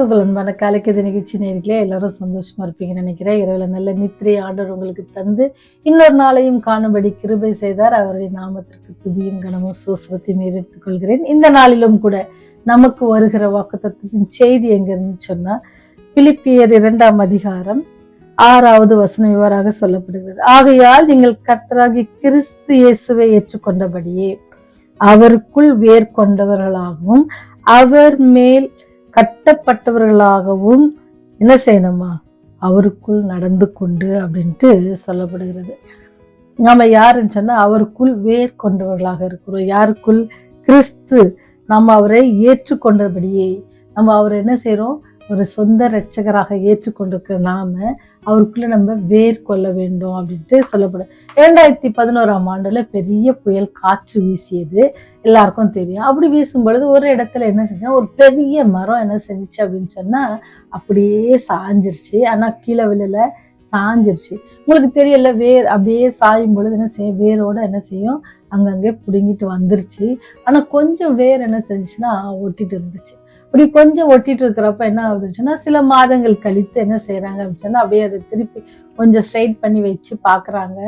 கிறிஸ்துவுக்குள் அன்பான காலைக்கது நிகழ்ச்சி நேர்களே, எல்லாரும் சந்தோஷமா இருப்பீங்கன்னு நினைக்கிறேன். இரவுல நல்ல நித்திரை ஆண்டவர் உங்களுக்கு தந்து இன்னொரு நாளையும் காணும்படி கிருபை செய்தார். அவருடைய நாமத்திற்கு துதியும் கனமும் சோஸ்திரத்தையும் எடுத்துக் கொள்கிறேன். இந்த நாளிலும் கூட நமக்கு வருகிற வாக்குத்தத்தத்தின் செய்தி எங்க இருந்து சொன்னா, பிலிப்பியர் 2ஆம் அதிகாரம் 6வது வசனம் இவ்வாறாக சொல்லப்படுகிறது. ஆகையால் நீங்கள் கர்த்தராகிய கிறிஸ்து இயேசுவை ஏற்றுக்கொண்டபடியே அவருக்குள் வேர் கொண்டவர்களாகவும் அவர் மேல் கட்டப்பட்டவர்களாகவும் என்ன செய்யணுமா, அவருக்குள் நடந்து கொண்டு அப்படின்ட்டு சொல்லப்படுகிறது. நாம யாருன்னு சொன்னா அவருக்குள் வேர் கொண்டவர்களாக இருக்கிறோம். யாருக்குள்? கிறிஸ்து. நம்ம அவரை ஏற்றுக்கொண்டபடியே நம்ம அவரை என்ன செய்யறோம், ஒரு சொந்த ரட்சகராக ஏற்றுக்கொண்டிருக்கிற நாம அவருக்குள்ள நம்ம வேர் கொள்ள வேண்டும் அப்படின்ட்டு சொல்லப்படும். 2011ஆம் ஆண்டுல பெரிய புயல் காற்று வீசியது, எல்லாருக்கும் தெரியும். அப்படி வீசும் பொழுது ஒரு இடத்துல என்ன செஞ்சா, ஒரு பெரிய மரம் என்ன செஞ்சிச்சு அப்படின்னு சொன்னா அப்படியே சாஞ்சிருச்சு. ஆனா கீழே விழல, சாஞ்சிருச்சு. உங்களுக்கு தெரியல, வேர் அப்படியே சாயும் பொழுது என்ன செய்யும், வேரோட என்ன செய்யும், அங்கங்கே பிடுங்கிட்டு வந்துருச்சு. ஆனா கொஞ்சம் வேர் என்ன செஞ்சுச்சுன்னா ஒட்டிட்டு இருந்துச்சு. அப்படி கொஞ்சம் ஒட்டிட்டு இருக்கிறப்ப என்ன ஆகுதுச்சுன்னா, சில மாதங்கள் கழித்து என்ன செய்யறாங்க அப்படின்னு சொன்னா, அப்படியே அதை திருப்பி கொஞ்சம் ஸ்ட்ரைட் பண்ணி வச்சு பாக்குறாங்க.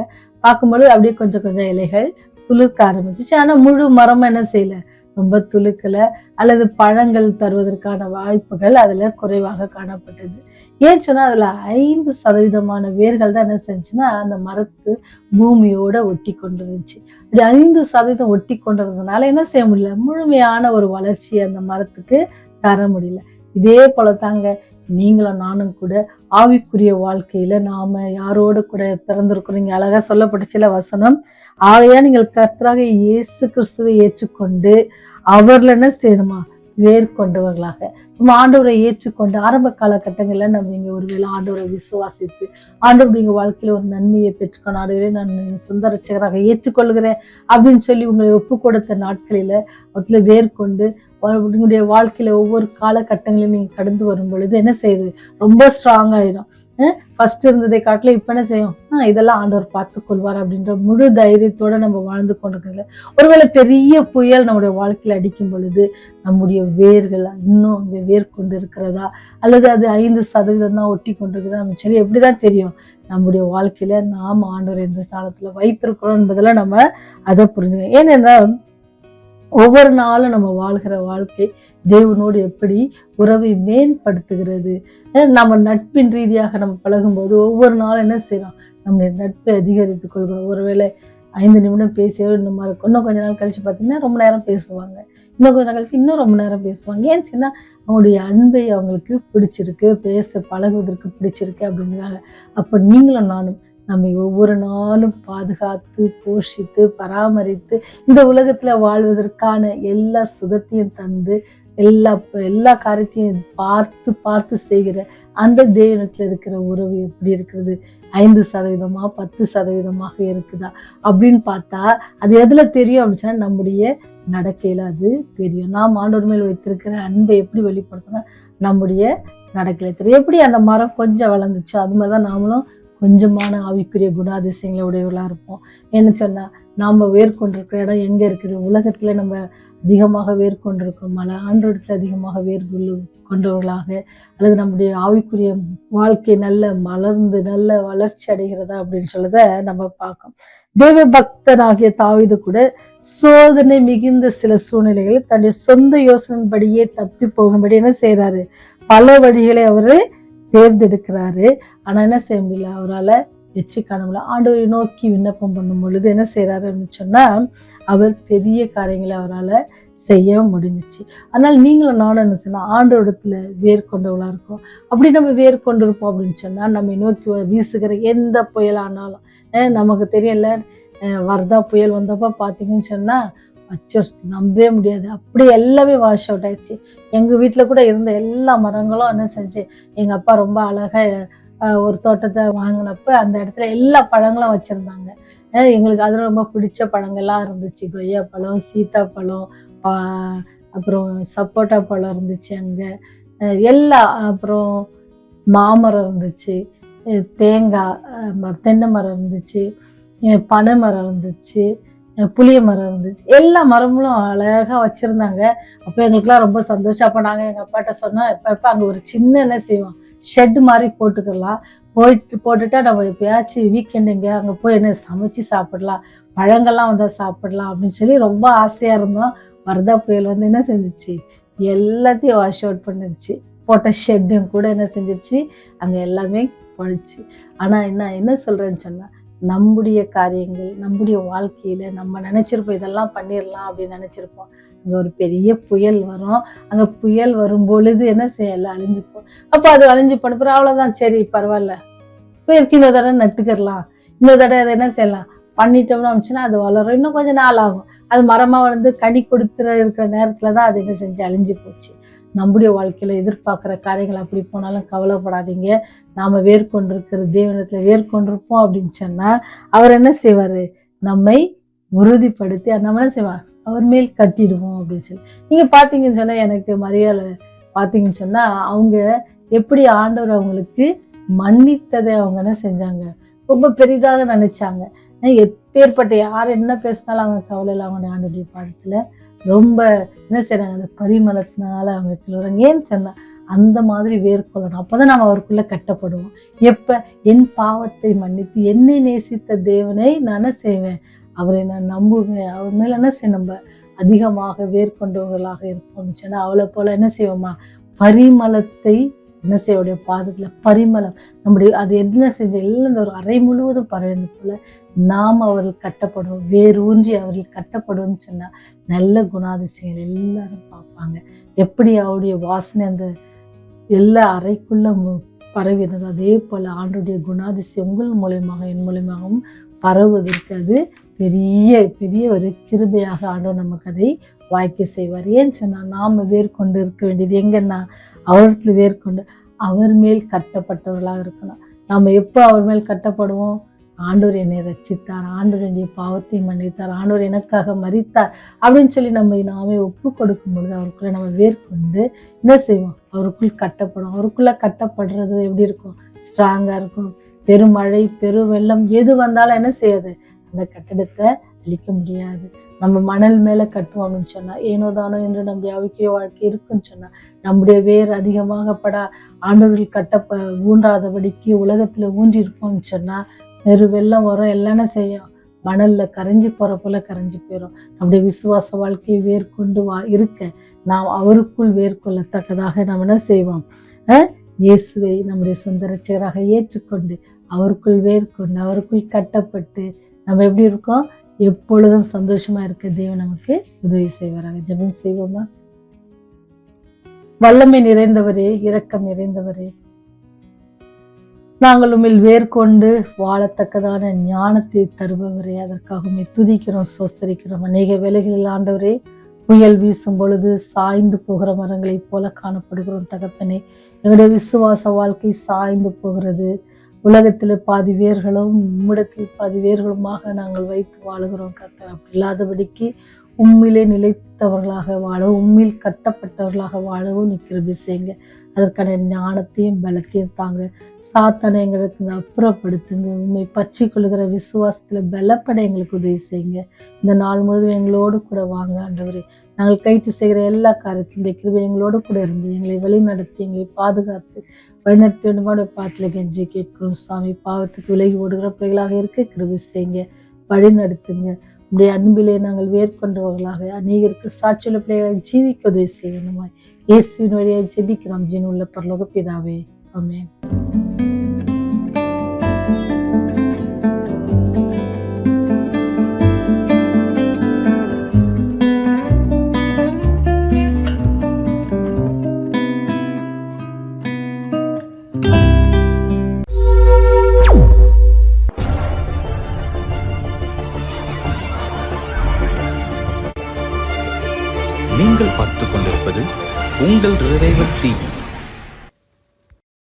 பார்க்கும்போது அப்படியே கொஞ்சம் கொஞ்சம் இலைகள் துளிர்க்க ஆரம்பிச்சிச்சு. ஆனா முழு மரமும் என்ன செய்யல, ரொம்ப துளுக்கல, அல்லது பழங்கள் தருவதற்கான வாய்ப்புகள் அதுல குறைவாக காணப்பட்டது. ஏன் சொன்னா அதுல 5% வேர்கள் தான் என்ன செஞ்சுன்னா அந்த மரத்து பூமியோட ஒட்டி கொண்டிருந்துச்சு. அப்படி 5% ஒட்டி கொண்டிருந்ததுனால என்ன செய்ய முடியல, முழுமையான ஒரு வளர்ச்சி அந்த மரத்துக்கு தர முடியல. இதே போல தாங்க நீங்களும் நானும் கூட ஆவிக்குரிய வாழ்க்கையில நாம யாரோட கூட பிறந்திருக்கிறோம். நீங்க அழகா சொல்லப்பட்டுச்சுல வசனம், ஆகையா நீங்கள் கர்த்தராக இயேசு கிறிஸ்துவை ஏற்றுக்கொண்டு அவர்ல என்ன செய்யணுமா, வேர் கொண்டவர்களாக. நம்ம ஆண்டவரை ஏற்றுக்கொண்டு ஆரம்ப காலகட்டங்கள்ல நம்ம இங்க ஒருவேளை ஆண்டவரை விசுவாசித்து ஆண்டவர் நீங்க வாழ்க்கையில ஒரு நன்மையை பெற்றுக்கொண்டு, ஆண்டவரே நான் சொந்த ரட்சகராக ஏற்றுக்கொள்கிறேன் அப்படின்னு சொல்லி உங்களை ஒப்பு கொடுத்த நாட்களில அதுல வேர் கொண்டு உங்களுடைய வாழ்க்கையில ஒவ்வொரு காலகட்டங்களையும் நீங்க கடந்து வரும் பொழுது என்ன செய்யுது, ரொம்ப ஸ்ட்ராங் ஆயிடும். ஃபர்ஸ்ட் இருந்ததை காட்டில இப்ப என்ன செய்யும், இதெல்லாம் ஆண்டவர் பார்த்து கொள்வார் அப்படின்ற முழு தைரியத்தோட நம்ம வாழ்ந்து கொண்டிருக்கல. ஒருவேளை பெரிய புயல் நம்முடைய வாழ்க்கையில அடிக்கும் பொழுது நம்முடைய வேர்கள் இன்னும் அங்க வேர் கொண்டு இருக்கிறதா, அல்லது அது 5% தான் ஒட்டி கொண்டிருக்குதா அப்படின்னு சொல்லி எப்படிதான் தெரியும், நம்முடைய வாழ்க்கையில நாம் ஆண்டவர் எந்த ஸ்தானத்துல வைத்திருக்கிறோம் என்பதெல்லாம் நம்ம அதை புரிஞ்சுக்கணும். ஏனென்றால் ஒவ்வொரு நாளும் நம்ம வாழ்கிற வாழ்க்கை தேவனோடு எப்படி உறவை மேம்படுத்துகிறது. நம்ம நட்பின் ரீதியாக நம்ம பழகும்போது ஒவ்வொரு நாளும் என்ன செய்யறோம், நம்முடைய நட்பை அதிகரித்துக் கொள்கிறோம். ஒருவேளை 5 நிமிடம் பேசியோ இன்னும் இருக்கும், இன்னும் கொஞ்ச நாள் கழிச்சு பார்த்தீங்கன்னா ரொம்ப நேரம் பேசுவாங்க, இன்னும் கொஞ்ச நாள் கழிச்சு இன்னும் ரொம்ப நேரம் பேசுவாங்க. ஏன்னு சொன்னா அவங்களுடைய அன்பை அவங்களுக்கு பிடிச்சிருக்கு, பேச பழகுவதற்கு பிடிச்சிருக்கு அப்படிங்கிறாங்க. அப்ப நீங்களும் நானும் நம்மை ஒவ்வொரு நாளும் பாதுகாத்து போஷித்து பராமரித்து இந்த உலகத்துல வாழ்வதற்கான எல்லா சுகத்தையும் தந்து எல்லா காரியத்தையும் பார்த்து பார்த்து செய்கிற அந்த தேவனத்துல இருக்கிற உறவு எப்படி இருக்கிறது, 5%, 10% இருக்குதா அப்படின்னு பார்த்தா அது எதுல தெரியும் அப்படின்னு சொன்னா நம்முடைய நடக்கையில அது தெரியும். நாம் ஆண்டவர் மேல் வைத்திருக்கிற அன்பை எப்படி வெளிப்படுத்தணும், நம்முடைய நடக்கையில தெரியும். எப்படி அந்த மரம் கொஞ்சம் வளர்ந்துச்சோ அது மாதிரிதான் நாமளும் கொஞ்சமான ஆவிக்குரிய குணாதிசயங்களை உடையவர்களா இருப்போம். என்ன சொன்னா நாம வேர்கொண்டிருக்கிற இடம் எங்க இருக்குது, உலகத்துல நம்ம அதிகமாக வேர்கொண்டிருக்கோம், ஆண்டவரிடத்துல அதிகமாக கொண்டவர்களாக, அல்லது நம்முடைய ஆவிக்குரிய வாழ்க்கை நல்ல மலர்ந்து நல்ல வளர்ச்சி அடைகிறதா அப்படின்னு சொல்லத நம்ம பார்க்கோம். தேவ பக்தனாகிய தாவீது கூட சோதனை மிகுந்த சில சூழ்நிலைகள் தன்னுடைய சொந்த யோசனைப்படியே தப்பி போகும்படி என்ன செய்யறாரு, பல வழிகளை அவரு தேர்ந்தெடுக்கிறாரு. ஆனா என்ன செய்ய முடியல, அவரால் வெற்றி காண முடியல. ஆண்டவரை நோக்கி விண்ணப்பம் பண்ணும் பொழுது என்ன செய்யறாருன்னு சொன்னா அவர் பெரிய காரியங்களை அவரால் செய்ய முடிஞ்சிச்சு. அதனால நீங்களும் நானும் என்ன சொன்னா ஆண்டவரிடத்துல வேர் கொண்டவளா இருக்கும். அப்படி நம்ம வேர் கொண்டிருப்போம் அப்படின்னு சொன்னா நம்ம நோக்கி வீசுகிற எந்த புயலானாலும் நமக்கு தெரியல. வர்தா புயல் வந்தப்ப பாத்தீங்கன்னு சொன்னா அச்சோ நம்பவே முடியாது, அப்படி எல்லாமே வாஷ் அவுட் ஆயிடுச்சு. எங்க வீட்டுல கூட இருந்த எல்லா மரங்களும் என்ன செஞ்சு, எங்க அப்பா ரொம்ப அழகா ஒரு தோட்டத்தை வாங்கினப்ப அந்த இடத்துல எல்லா பழங்களும் வச்சிருந்தாங்க. எங்களுக்கு அது ரொம்ப பிடிச்ச பழங்கள்லாம் இருந்துச்சு, கொய்யா பழம், சீத்தாப்பழம், அப்புறம் சப்போட்டா பழம் இருந்துச்சு அங்க, அப்புறம் மாமரம் இருந்துச்சு, தேங்காய் தென்னை மரம் இருந்துச்சு, பனை மரம் இருந்துச்சு, புளிய மரம் இருந்துச்சு, எல்லா மரங்களும் அழகா வச்சிருந்தாங்க. அப்போ எங்களுக்குலாம் ரொம்ப சந்தோஷம். அப்போ நாங்கள் எங்கள் அப்பாட்ட சொன்னோம், எப்போ அங்கே ஒரு சின்ன என்ன செய்வோம், ஷெட் மாதிரி போட்டுக்கலாம், போட்டுட்டா நம்ம எப்பயாச்சும் வீக்கெண்டுங்க அங்கே போய் என்ன சமைச்சு சாப்பிடலாம், பழங்கள்லாம் வந்தால் சாப்பிடலாம் அப்படின்னு சொல்லி ரொம்ப ஆசையாக இருந்தோம். வரதா புயல் வந்து என்ன செஞ்சிச்சு, எல்லாத்தையும் வாஷ் அவுட் பண்ணிருச்சு. போட்ட ஷெட்டும் கூட என்ன செஞ்சிருச்சு, அங்கே எல்லாமே போயிடுச்சு. ஆனால் என்ன சொல்கிறேன்னு சொன்னால், நம்முடைய காரியங்கள் நம்முடைய வாழ்க்கையில் நம்ம நினச்சிருப்போம் இதெல்லாம் பண்ணிடலாம் அப்படின்னு நினச்சிருப்போம். அங்கே ஒரு பெரிய புயல் வரும். அங்கே புயல் வரும் பொழுது என்ன செய்யலாம், அழிஞ்சுப்போம். அப்போ அது அழிஞ்சு போனப்பறம் அவ்வளோதான், சரி பரவாயில்ல, புயலுக்கு இன்னொரு தடவை நட்டுக்கிடலாம், இன்னொரு தடவை அதை என்ன செய்யலாம் பண்ணிட்டோம்னு அமைச்சுன்னா அது வளரும், இன்னும் கொஞ்சம் நாள் ஆகும். அது மரமாக வளர்ந்து கனி கொடுத்துற இருக்கிற நேரத்தில் தான் அது என்ன செஞ்சு அழிஞ்சு போச்சு. நம்முடைய வாழ்க்கையில் எதிர்பார்க்குற காரியங்கள் அப்படி போனாலும் கவலைப்படாதீங்க. நாம் வேர்கொண்டிருக்கிற தேவனத்தில் வேர்கொண்டிருப்போம் அப்படின்னு சொன்னால் அவர் என்ன செய்வார், நம்மை உறுதிப்படுத்தி நம்ம என்ன செய்வார், அவர் மேல் கட்டிடுவோம் அப்படின்னு சொல்லி. நீங்கள் பார்த்தீங்கன்னு சொன்னால், எனக்கு மரியாதை பார்த்தீங்கன்னு சொன்னால், அவங்க எப்படி ஆண்டவர் அவங்களுக்கு மன்னித்ததை அவங்க என்ன செஞ்சாங்க, ரொம்ப பெரிதாக நினைச்சாங்க. எப்பேற்பட்ட யார் என்ன பேசினாலும் அவங்க கவலையில் அவங்க ஆண்டவருடைய பாதத்தில் ரொம்ப என்ன செய்றாங்க, அந்த பரிமளத்தினால அவங்க கிளறாங்க. ஏன்னு சொன்னா அந்த மாதிரி வேர்கொள்ளணும். அப்போதான் நம்ம அவருக்குள்ள கட்டப்படுவோம். எப்ப என் பாவத்தை மன்னித்து என்னை நேசித்த தேவனை நான் என்ன செய்வேன், அவரை நான் நம்புவேன், அவர் மேல என்ன செய்ய நம்ம அதிகமாக வேர்கொண்டவர்களாக இருப்போம்னு சொன்னா, அவளை போல என்ன செய்வோமா, பரிமளத்தை என்ன செய்ய பாதத்துல பரிமளம் நம்முடைய அது என்ன செஞ்ச எல்லாம் இந்த ஒரு அறை முழுவதும் பரவது போல நாம் அவர்கள் கட்டப்படுவோம், வேரூன்றி அவர்கள் கட்டப்படுவோம்னு சொன்னா நல்ல குணாதிசயங்கள் எல்லாரும் பார்ப்பாங்க. எப்படி அவருடைய வாசனை அந்த எல்லா அறைக்குள்ள பரவினது, அதே போல ஆண்டுடைய குணாதிசயம் உங்கள் மூலயமாக என் மூலயமாகவும் பரவுவதற்கு அது பெரிய பெரிய ஒரு கிருபையாக ஆண்டவர் நமக்கு அதை வாய்க்க செய்வார். ஏன்னு சொன்னா நாம வேர்கொண்டு இருக்க வேண்டியது எங்கன்னா அவரத்துல வேர்கொண்டு அவர் மேல் கட்டப்பட்டவர்களாக இருக்கணும். நம்ம எப்போ அவர் மேல் கட்டப்படுவோம், ஆண்டவர் என்னை ரட்சித்தார், ஆண்டவர் என்னுடைய பாவத்தை மன்னித்தார், ஆண்டவர் எனக்காக மரித்தார் அப்படின்னு சொல்லி நம்ம நாமே ஒப்பு கொடுக்கும் பொழுது அவருக்குள்ள நம்ம வேர்கொண்டு என்ன செய்வோம், அவருக்குள் கட்டப்படும். அவருக்குள்ள கட்டப்படுறது எப்படி இருக்கும், ஸ்ட்ராங்கா இருக்கும். பெருமழை பெரு வெள்ளம் எது வந்தாலும் என்ன செய்யாது, அந்த கட்டடத்தை அழிக்க முடியாது. நம்ம மணல் மேல கட்டுவோம் அப்படின்னு சொன்னா, ஏனோதானோ என்று நம்முடைய ஆவிக்குரிய வாழ்க்கை இருக்குன்னு சொன்னா, நம்முடைய வேர் அதிகமாகப்பட ஆண்டவர்கள் ஊன்றாதபடிக்கு உலகத்துல ஊன்றி இருப்போம்னு சொன்னா, பெரு வெள்ளம் வரும், எல்லாம் செய்யும், மணல்ல கரைஞ்சி போற போல கரைஞ்சி போயிடும். நம்முடைய விசுவாச வாழ்க்கையை வேர்கொண்டு இருக்க நாம் அவருக்குள் வேர்கொள்ளத்தக்கதாக நாம் என்ன செய்வோம், இயேசுவை நம்முடைய சொந்த ரட்சகராக ஏற்றுக்கொண்டு அவருக்குள் வேர்கொண்டு அவருக்குள் கட்டப்பட்டு நம்ம எப்படி இருக்கோம், எப்பொழுதும் சந்தோஷமா இருக்க தேவன் நமக்கு உதவி செய்வாராங்க. ஜெபம் செய்வோமா. வல்லமை நிறைந்தவரே, இரக்கம் நிறைந்தவரே, நாங்கள் உம்மில் வேர்கொண்டு வாழத்தக்கதான ஞானத்தை தருபவரே, அதற்காக துதிக்கிறோம், சோஸ்தரிக்கிறோம். அநேக வேளைகளில் ஆண்டவரே புயல் வீசும் பொழுது சாய்ந்து போகிற மரங்களை போல காணப்படுகிறோம் தகப்பனே. எங்களுடைய விசுவாச வாழ்க்கை சாய்ந்து போகிறது. உலகத்தில் பாதி வேர்களும் உம்மிடத்தில் பாதி வேர்களுமாக நாங்கள் வைத்து வாழுகிறோம் கர்த்தர். அப்படி இல்லாதபடிக்கு உம்மிலே நிலைத்தவர்களாக வாழவும் உம்மில் கட்டப்பட்டவர்களாக வாழவும் கிருபை செய்யுங்க. அதற்கான ஞானத்தையும் பலத்தையும் தாங்க. சாத்தானை எங்களுக்கு அப்புறப்படுத்துங்க. உண்மை பற்றி கொள்கிற விசுவாசத்துல பலப்பட எங்களுக்கு உதவி செய்யுங்க. இந்த நாள் முழுவதும் எங்களோடு கூட வாங்க ஆண்டவரே. நாங்கள் கைட்டு செய்கிற எல்லா காரியத்தினுடைய கிருபை எங்களோடு கூட இருந்து எங்களை வழி நடத்தி எங்களை பாதுகாத்து வழிநடத்தி வேண்டுமான பாத்துல கெஞ்சி கேட்கிறோம் சாமி. பாவத்துக்கு விலகி ஓடுகிற பிள்ளைகளாக இருக்க கிருபை செய்யுங்க, வழி நடத்துங்க. உடைய அன்பிலே நாங்கள் வேர்கொண்டவர்களாக அநேகருக்கு சாட்சியுள்ள பிள்ளைகளாக ஜீவிக்க உதவி செய்யணுமாய் இயேசுவின் வழியாக ஜெபிக்கிறோம் ஜீவனுள்ள பரலோக பிதாவே, ஆமென். நீங்கள் பார்த்துக் கொண்டிருப்பது உங்கள் ரிவைவல் டிவி.